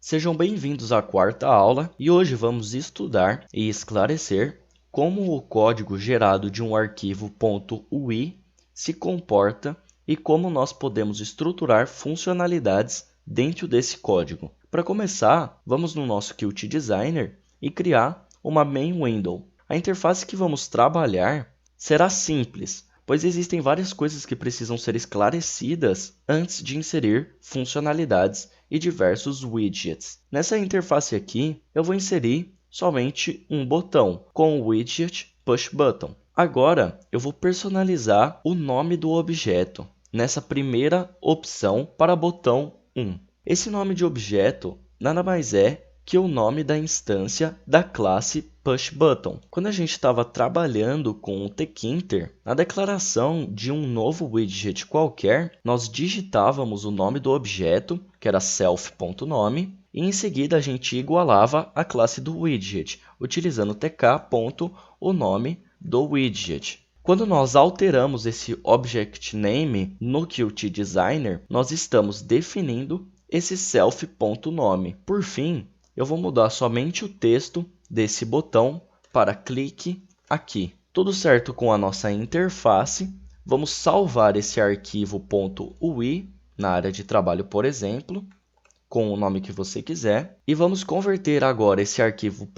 Sejam bem-vindos à quarta aula e hoje vamos estudar e esclarecer como o código gerado de um arquivo .ui se comporta e como nós podemos estruturar funcionalidades dentro desse código. Para começar, vamos no nosso Qt Designer e criar uma main window. A interface que vamos trabalhar será simples, pois existem várias coisas que precisam ser esclarecidas antes de inserir funcionalidades e diversos widgets. Nessa interface aqui, eu vou inserir somente um botão com o widget PushButton. Agora, eu vou personalizar o nome do objeto nessa primeira opção para botão 1. Esse nome de objeto nada mais é que o nome da instância da classe PushButton. Quando a gente estava trabalhando com o tkinter, na declaração de um novo widget qualquer, nós digitávamos o nome do objeto, que era self.nome, e em seguida a gente igualava a classe do widget, utilizando tk. O nome do widget. Quando nós alteramos esse object name no Qt Designer, nós estamos definindo esse self.nome. Por fim, eu vou mudar somente o texto desse botão para clique aqui. Tudo certo com a nossa interface. Vamos salvar esse arquivo .ui na área de trabalho, por exemplo, com o nome que você quiser. E vamos converter agora esse arquivo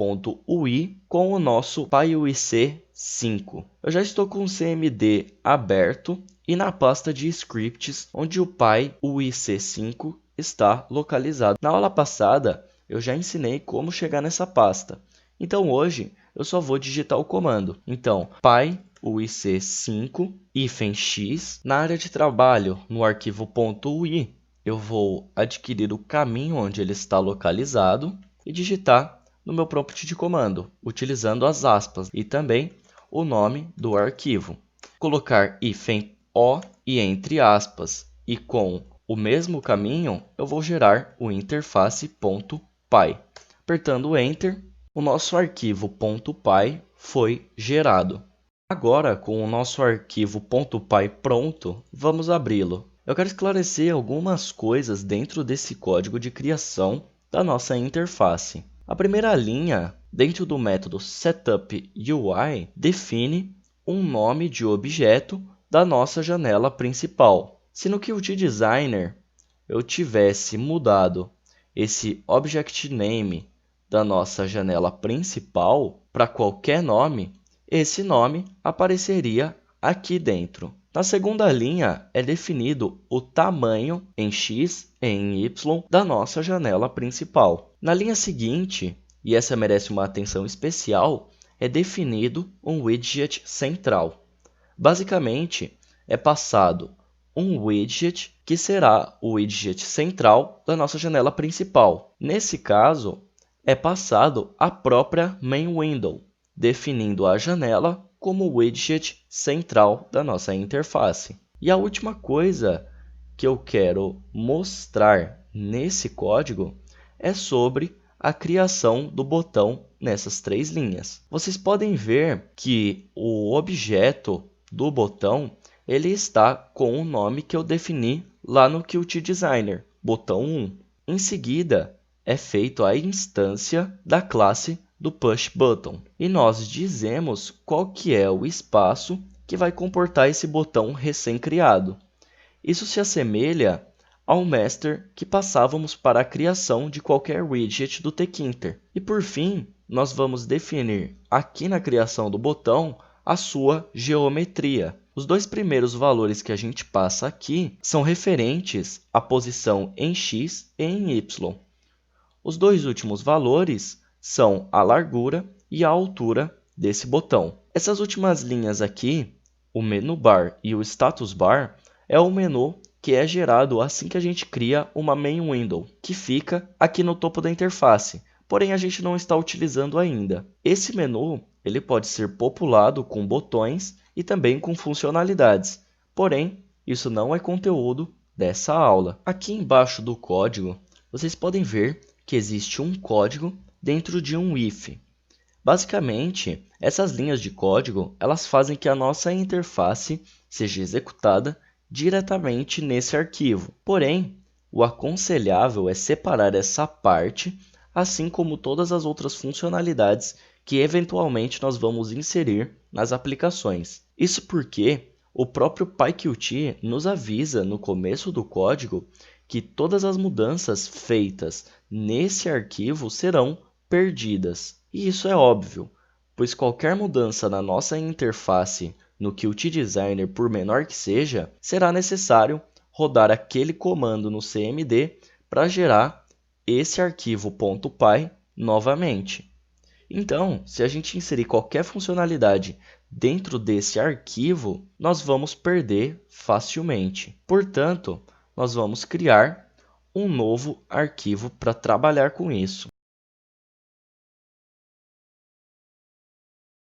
.ui com o nosso PyUIC5. Eu já estou com o CMD aberto e na pasta de scripts, onde o PyUIC5 está localizado. Na aula passada, eu já ensinei como chegar nessa pasta. Então, hoje, eu só vou digitar o comando. Então, PyUIC5-x. Na área de trabalho, no arquivo .ui, eu vou adquirir o caminho onde ele está localizado e digitar no meu prompt de comando, utilizando as aspas e também o nome do arquivo. Colocar -o e entre aspas e com o mesmo caminho, eu vou gerar o interface.py. Apertando Enter, o nosso arquivo .py foi gerado. Agora, com o nosso arquivo .py pronto, vamos abri-lo. Eu quero esclarecer algumas coisas dentro desse código de criação da nossa interface. A primeira linha, dentro do método setupUI, define um nome de objeto da nossa janela principal. Se no Qt Designer eu tivesse mudado esse object name da nossa janela principal para qualquer nome, esse nome apareceria aqui dentro. Na segunda linha é definido o tamanho em x e em y da nossa janela principal. Na linha seguinte, e essa merece uma atenção especial, é definido um widget central. Basicamente, é passado um widget que será o widget central da nossa janela principal. Nesse caso, é passado a própria main window, definindo a janela como o widget central da nossa interface. E a última coisa que eu quero mostrar nesse código é sobre a criação do botão nessas três linhas. Vocês podem ver que o objeto do botão ele está com o nome que eu defini lá no Qt Designer, botão 1. Em seguida, é feita a instância da classe do PushButton. E nós dizemos qual que é o espaço que vai comportar esse botão recém-criado. Isso se assemelha ao master que passávamos para a criação de qualquer widget do tkinter. E por fim, nós vamos definir aqui na criação do botão a sua geometria. Os dois primeiros valores que a gente passa aqui são referentes à posição em x e em y. Os dois últimos valores são a largura e a altura desse botão. Essas últimas linhas aqui, o menu bar e o status bar, é o menu que é gerado assim que a gente cria uma main window, que fica aqui no topo da interface, porém a gente não está utilizando ainda. Esse menu ele pode ser populado com botões e também com funcionalidades, porém isso não é conteúdo dessa aula. Aqui embaixo do código, vocês podem ver que existe um código dentro de um if. Basicamente, essas linhas de código elas fazem que a nossa interface seja executada diretamente nesse arquivo. Porém, o aconselhável é separar essa parte, assim como todas as outras funcionalidades que eventualmente nós vamos inserir nas aplicações. Isso porque o próprio PyQt nos avisa no começo do código que todas as mudanças feitas nesse arquivo serão perdidas. E isso é óbvio, pois qualquer mudança na nossa interface no Qt Designer, por menor que seja, será necessário rodar aquele comando no CMD para gerar esse arquivo .py novamente. Então, se a gente inserir qualquer funcionalidade dentro desse arquivo, nós vamos perder facilmente. Portanto, nós vamos criar um novo arquivo para trabalhar com isso.